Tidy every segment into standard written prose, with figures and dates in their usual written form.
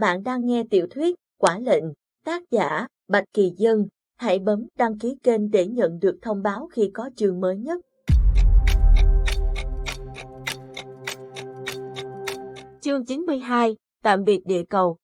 Bạn đang nghe tiểu thuyết Quả Lệnh, tác giả Bạch Kỳ Dân. Hãy bấm đăng ký kênh để nhận được thông báo khi có chương mới nhất. Chương 92, Tạm biệt địa cầu.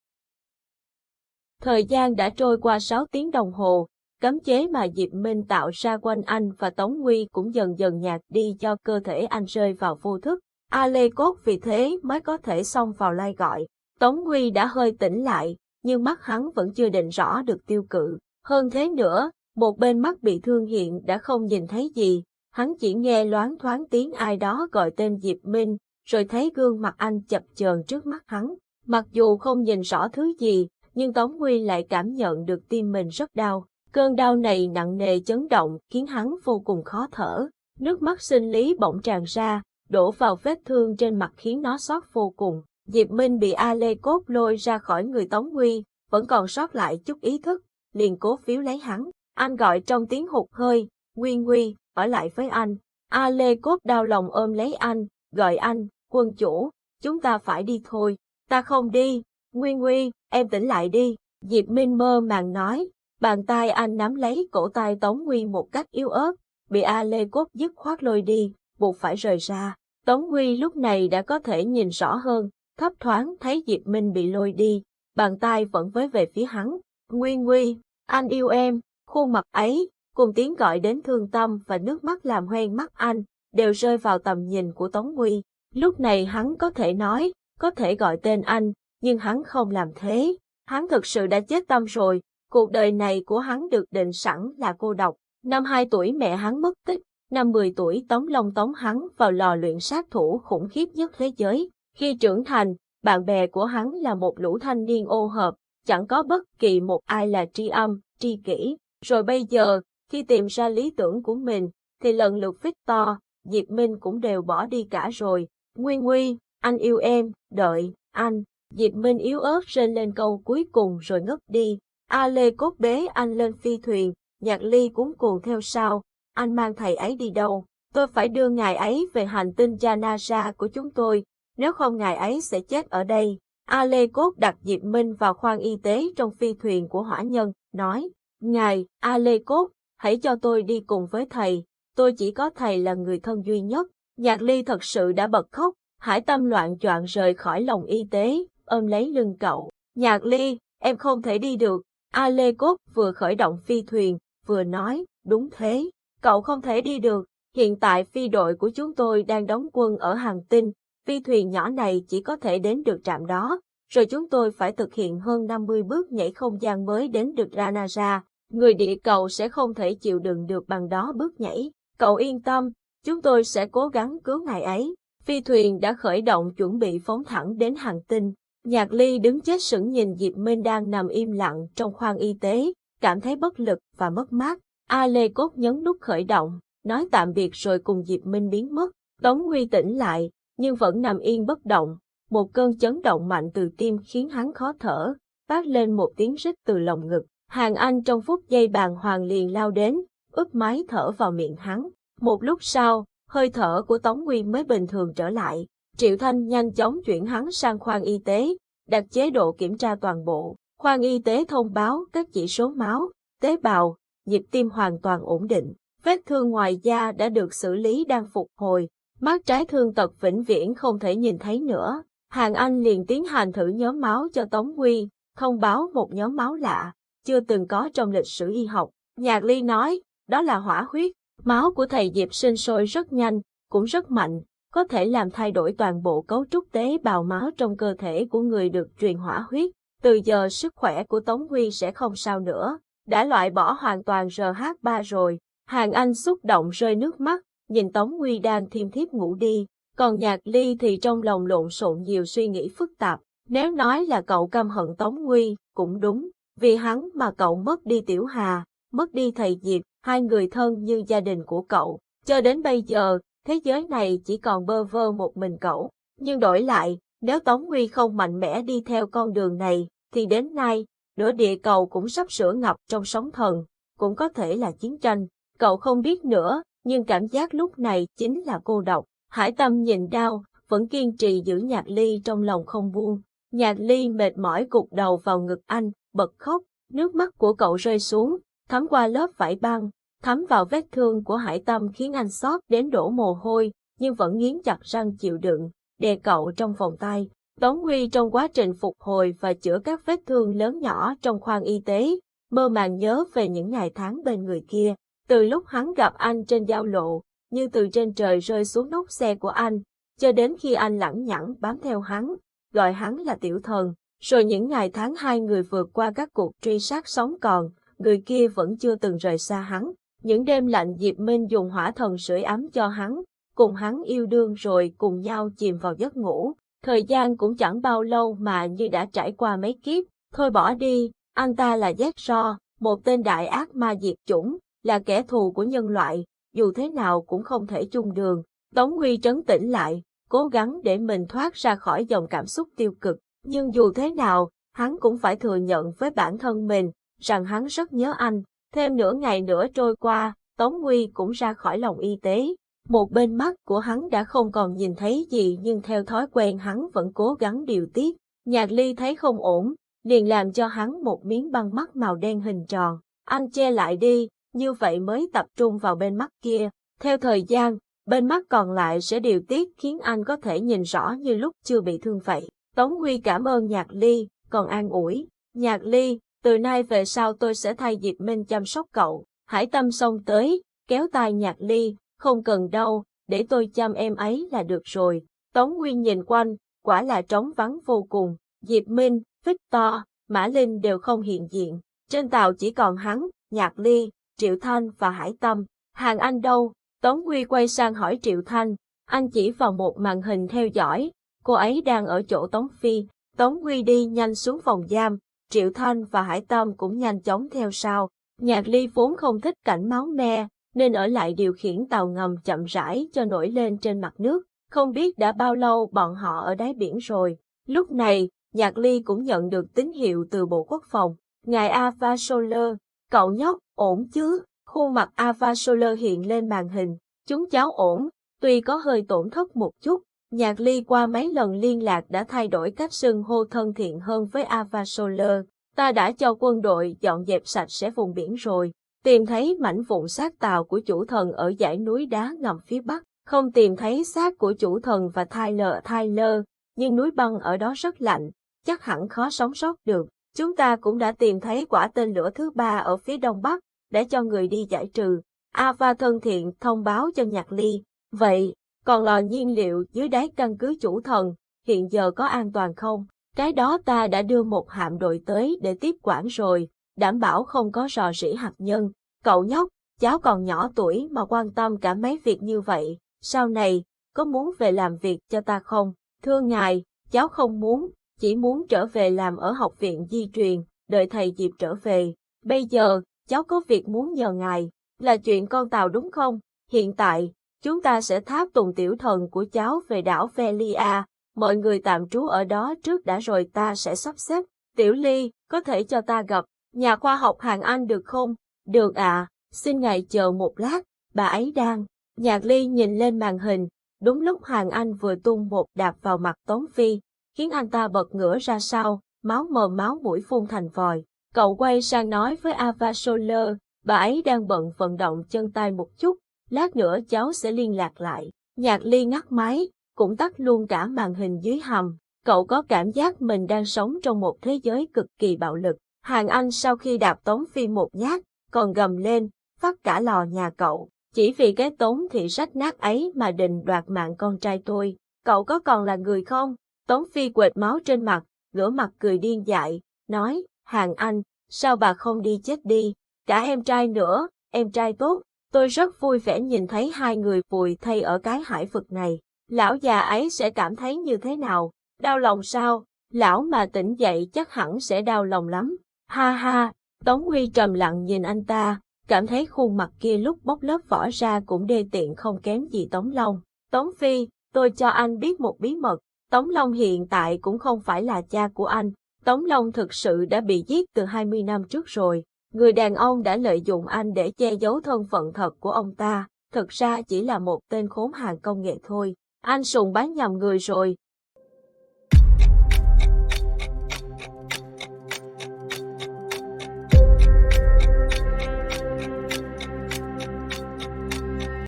Thời gian đã trôi qua 6 tiếng đồng hồ, cấm chế mà Diệp Minh tạo ra quanh anh và Tống Nguy cũng dần dần nhạt đi do cơ thể anh rơi vào vô thức. A Lê Cốt vì thế mới có thể xông vào lai gọi. Tống Nguy đã hơi tỉnh lại, nhưng mắt hắn vẫn chưa định rõ được tiêu cự. Hơn thế nữa, một bên mắt bị thương hiện đã không nhìn thấy gì, hắn chỉ nghe loáng thoáng tiếng ai đó gọi tên Diệp Minh, rồi thấy gương mặt anh chập chờn trước mắt hắn. Mặc dù không nhìn rõ thứ gì, nhưng Tống Nguy lại cảm nhận được tim mình rất đau. Cơn đau này nặng nề chấn động khiến hắn vô cùng khó thở. Nước mắt sinh lý bỗng tràn ra, đổ vào vết thương trên mặt khiến nó xót vô cùng. Diệp Minh bị A Lê Cốt lôi ra khỏi người Tống Nguy, vẫn còn sót lại chút ý thức, liền cố víu lấy hắn. Anh gọi trong tiếng hụt hơi, Nguy, ở lại với anh. A Lê Cốt đau lòng ôm lấy anh, gọi anh, quân chủ, chúng ta phải đi thôi. Ta không đi, Nguy, em tỉnh lại đi. Diệp Minh mơ màng nói, bàn tay anh nắm lấy cổ tay Tống Nguy một cách yếu ớt, bị A Lê Cốt dứt khoát lôi đi, buộc phải rời ra. Tống Nguy lúc này đã có thể nhìn rõ hơn, thấp thoáng thấy Diệp Minh bị lôi đi, bàn tay vẫn với về phía hắn. Nguy, anh yêu em. Khuôn mặt ấy, cùng tiếng gọi đến thương tâm và nước mắt làm hoen mắt anh, đều rơi vào tầm nhìn của Tống Nguy. Lúc này hắn có thể nói, có thể gọi tên anh, nhưng hắn không làm thế. Hắn thực sự đã chết tâm rồi, cuộc đời này của hắn được định sẵn là cô độc. Năm 2 tuổi mẹ hắn mất tích, năm 10 tuổi Tống Long tống hắn vào lò luyện sát thủ khủng khiếp nhất thế giới. Khi trưởng thành, bạn bè của hắn là một lũ thanh niên ô hợp, chẳng có bất kỳ một ai là tri âm, tri kỷ. Rồi bây giờ, khi tìm ra lý tưởng của mình, thì lần lượt Victor, Diệp Minh cũng đều bỏ đi cả rồi. Nguy, anh yêu em, đợi, anh. Diệp Minh yếu ớt rên lên câu cuối cùng rồi ngất đi. A Lê Cốt bế anh lên phi thuyền, Nhạc Ly cuống cuồng theo sau. Anh mang thầy ấy đi đâu? Tôi phải đưa ngài ấy về hành tinh Janasa của chúng tôi, nếu không ngài ấy sẽ chết ở đây. A Lê Cốt đặt Diệp Minh vào khoang y tế trong phi thuyền của hỏa nhân, nói, ngài, A Lê Cốt, hãy cho tôi đi cùng với thầy, tôi chỉ có thầy là người thân duy nhất. Nhạc Ly thật sự đã bật khóc, hải tâm loạn choạng rời khỏi lồng y tế, ôm lấy lưng cậu. Nhạc Ly, em không thể đi được. A Lê Cốt vừa khởi động phi thuyền, vừa nói, đúng thế, cậu không thể đi được, hiện tại phi đội của chúng tôi đang đóng quân ở hành tinh, phi thuyền nhỏ này chỉ có thể đến được trạm đó, rồi chúng tôi phải thực hiện hơn 50 bước nhảy không gian mới đến được Ranara, người địa cầu sẽ không thể chịu đựng được bằng đó bước nhảy, cậu yên tâm, chúng tôi sẽ cố gắng cứu ngài ấy. Phi thuyền đã khởi động chuẩn bị phóng thẳng đến hành tinh. Nhạc Ly đứng chết sững nhìn Diệp Minh đang nằm im lặng trong khoang y tế, cảm thấy bất lực và mất mát. A Lê Cốt nhấn nút khởi động, nói tạm biệt rồi cùng Diệp Minh biến mất. Tống Nguy tỉnh lại, nhưng vẫn nằm yên bất động. Một cơn chấn động mạnh từ tim khiến hắn khó thở, phát lên một tiếng rít từ lồng ngực. Hàn Anh trong phút giây bàng hoàng liền lao đến, úp máy thở vào miệng hắn. Một lúc sau, hơi thở của Tống Nguy mới bình thường trở lại. Triệu Thanh nhanh chóng chuyển hắn sang khoang y tế, đặt chế độ kiểm tra toàn bộ. Khoang y tế thông báo các chỉ số máu, tế bào, nhịp tim hoàn toàn ổn định. Vết thương ngoài da đã được xử lý đang phục hồi. Mắt trái thương tật vĩnh viễn không thể nhìn thấy nữa. Hàn Anh liền tiến hành thử nhóm máu cho Tống Nguy, thông báo một nhóm máu lạ, chưa từng có trong lịch sử y học. Nhạc Ly nói, đó là hỏa huyết. Máu của thầy Diệp sinh sôi rất nhanh, cũng rất mạnh, có thể làm thay đổi toàn bộ cấu trúc tế bào máu trong cơ thể của người được truyền hỏa huyết. Từ giờ sức khỏe của Tống Nguy sẽ không sao nữa, đã loại bỏ hoàn toàn RH3 rồi. Hàn Anh xúc động rơi nước mắt, nhìn Tống Nguy đang thiêm thiếp ngủ đi, còn Nhạc Ly thì trong lòng lộn xộn nhiều suy nghĩ phức tạp. Nếu nói là cậu căm hận Tống Nguy, cũng đúng, vì hắn mà cậu mất đi Tiểu Hà, mất đi thầy Diệp, hai người thân như gia đình của cậu. Cho đến bây giờ, thế giới này chỉ còn bơ vơ một mình cậu. Nhưng đổi lại, nếu Tống Nguy không mạnh mẽ đi theo con đường này, thì đến nay, nửa địa cầu cũng sắp sửa ngập trong sóng thần, cũng có thể là chiến tranh. Cậu không biết nữa, nhưng cảm giác lúc này chính là cô độc. Hải Tâm nhìn đau, vẫn kiên trì giữ Nhạc Ly trong lòng không buông. Nhạc Ly mệt mỏi gục đầu vào ngực anh, bật khóc, nước mắt của cậu rơi xuống, thấm qua lớp vải băng, thấm vào vết thương của Hải Tâm khiến anh xót đến đổ mồ hôi, nhưng vẫn nghiến chặt răng chịu đựng, đè cậu trong vòng tay. Tống Huy trong quá trình phục hồi và chữa các vết thương lớn nhỏ trong khoang y tế, mơ màng nhớ về những ngày tháng bên người kia. Từ lúc hắn gặp anh trên giao lộ, như từ trên trời rơi xuống nóc xe của anh, cho đến khi anh lẳng nhẳng bám theo hắn, gọi hắn là tiểu thần. Rồi những ngày tháng hai người vượt qua các cuộc truy sát sống còn, người kia vẫn chưa từng rời xa hắn. Những đêm lạnh Diệp Minh dùng hỏa thần sưởi ấm cho hắn, cùng hắn yêu đương rồi cùng nhau chìm vào giấc ngủ. Thời gian cũng chẳng bao lâu mà như đã trải qua mấy kiếp. Thôi bỏ đi, anh ta là Zed, một tên đại ác ma diệt chủng, là kẻ thù của nhân loại, dù thế nào cũng không thể chung đường. Tống Huy trấn tĩnh lại, cố gắng để mình thoát ra khỏi dòng cảm xúc tiêu cực. Nhưng dù thế nào, hắn cũng phải thừa nhận với bản thân mình, rằng hắn rất nhớ anh. Thêm nửa ngày nữa trôi qua, Tống Huy cũng ra khỏi lòng y tế. Một bên mắt của hắn đã không còn nhìn thấy gì nhưng theo thói quen hắn vẫn cố gắng điều tiết. Nhạc Ly thấy không ổn, liền làm cho hắn một miếng băng mắt màu đen hình tròn. Anh che lại đi, như vậy mới tập trung vào bên mắt kia. Theo thời gian, bên mắt còn lại sẽ điều tiết khiến anh có thể nhìn rõ như lúc chưa bị thương vậy. Tống Huy cảm ơn Nhạc Ly, còn an ủi. Nhạc Ly, từ nay về sau tôi sẽ thay Diệp Minh chăm sóc cậu. Hải Tâm xông tới, kéo tay Nhạc Ly, không cần đâu, để tôi chăm em ấy là được rồi. Tống Huy nhìn quanh, quả là trống vắng vô cùng. Diệp Minh, Victor, Mã Linh đều không hiện diện. Trên tàu chỉ còn hắn, Nhạc Ly, Triệu Thanh và Hải Tâm. Hàng Anh đâu? Tống Huy quay sang hỏi Triệu Thanh. Anh chỉ vào một màn hình theo dõi. Cô ấy đang ở chỗ Tống Phi. Tống Huy đi nhanh xuống phòng giam. Triệu Thanh và Hải Tâm cũng nhanh chóng theo sau. Nhạc Ly vốn không thích cảnh máu me, nên ở lại điều khiển tàu ngầm chậm rãi cho nổi lên trên mặt nước. Không biết đã bao lâu bọn họ ở đáy biển rồi. Lúc này, Nhạc Ly cũng nhận được tín hiệu từ Bộ Quốc phòng. Ngài Ava Soler, cậu nhóc, ổn chứ? Khuôn mặt Ava Soler hiện lên màn hình. Chúng cháu ổn, tuy có hơi tổn thất một chút. Nhạc Ly qua mấy lần liên lạc đã thay đổi cách xưng hô thân thiện hơn với Ava Soler. Ta đã cho quân đội dọn dẹp sạch sẽ vùng biển rồi. Tìm thấy mảnh vụn xác tàu của chủ thần ở dãy núi đá ngầm phía bắc. Không tìm thấy xác của chủ thần và Tyler, nhưng núi băng ở đó rất lạnh, chắc hẳn khó sống sót được. Chúng ta cũng đã tìm thấy quả tên lửa thứ 3 ở phía đông bắc, để cho người đi giải trừ. Ava thân thiện thông báo cho Nhạc Ly. Vậy, còn lò nhiên liệu dưới đáy căn cứ chủ thần, hiện giờ có an toàn không? Cái đó ta đã đưa một hạm đội tới để tiếp quản rồi, đảm bảo không có rò rỉ hạt nhân. Cậu nhóc, cháu còn nhỏ tuổi mà quan tâm cả mấy việc như vậy, sau này, có muốn về làm việc cho ta không? Thưa ngài, cháu không muốn, chỉ muốn trở về làm ở học viện di truyền, đợi thầy Diệp trở về. Bây giờ, cháu có việc muốn nhờ ngài, là chuyện con tàu đúng không? Hiện tại, chúng ta sẽ tháp tùng tiểu thần của cháu về đảo Velia, mọi người tạm trú ở đó trước đã rồi ta sẽ sắp xếp. Tiểu Ly, có thể cho ta gặp nhà khoa học Hàng Anh được không? Được ạ, xin ngài chờ một lát, bà ấy đang. Nhạc Ly nhìn lên màn hình, đúng lúc Hàng Anh vừa tung một đạp vào mặt Tống Phi, khiến anh ta bật ngửa ra sau, máu mồm máu mũi phun thành vòi. Cậu quay sang nói với Ava Soler, bà ấy đang bận vận động chân tay một chút, lát nữa cháu sẽ liên lạc lại. Nhạc Ly ngắt máy, cũng tắt luôn cả màn hình dưới hầm. Cậu có cảm giác mình đang sống trong một thế giới cực kỳ bạo lực. Hàng Anh sau khi đạp Tống Phi một nhát, còn gầm lên, phát cả lò nhà cậu. Chỉ vì cái Tống thị rách nát ấy mà định đoạt mạng con trai tôi. Cậu có còn là người không? Tống Phi quệt máu trên mặt, ngửa mặt cười điên dại, nói, Hàng Anh, sao bà không đi chết đi? Cả em trai nữa, em trai tốt. Tôi rất vui vẻ nhìn thấy hai người vùi thay ở cái hải vực này. Lão già ấy sẽ cảm thấy như thế nào? Đau lòng sao? Lão mà tỉnh dậy chắc hẳn sẽ đau lòng lắm. Ha ha, Tống Huy trầm lặng nhìn anh ta, cảm thấy khuôn mặt kia lúc bóc lớp vỏ ra cũng đê tiện không kém gì Tống Long. Tống Phi, tôi cho anh biết một bí mật. Tống Long hiện tại cũng không phải là cha của anh. Tống Long thực sự đã bị giết từ 20 năm trước rồi. Người đàn ông đã lợi dụng anh để che giấu thân phận thật của ông ta, thực ra chỉ là một tên khốn hàng công nghệ thôi. Anh sùng bái nhầm người rồi,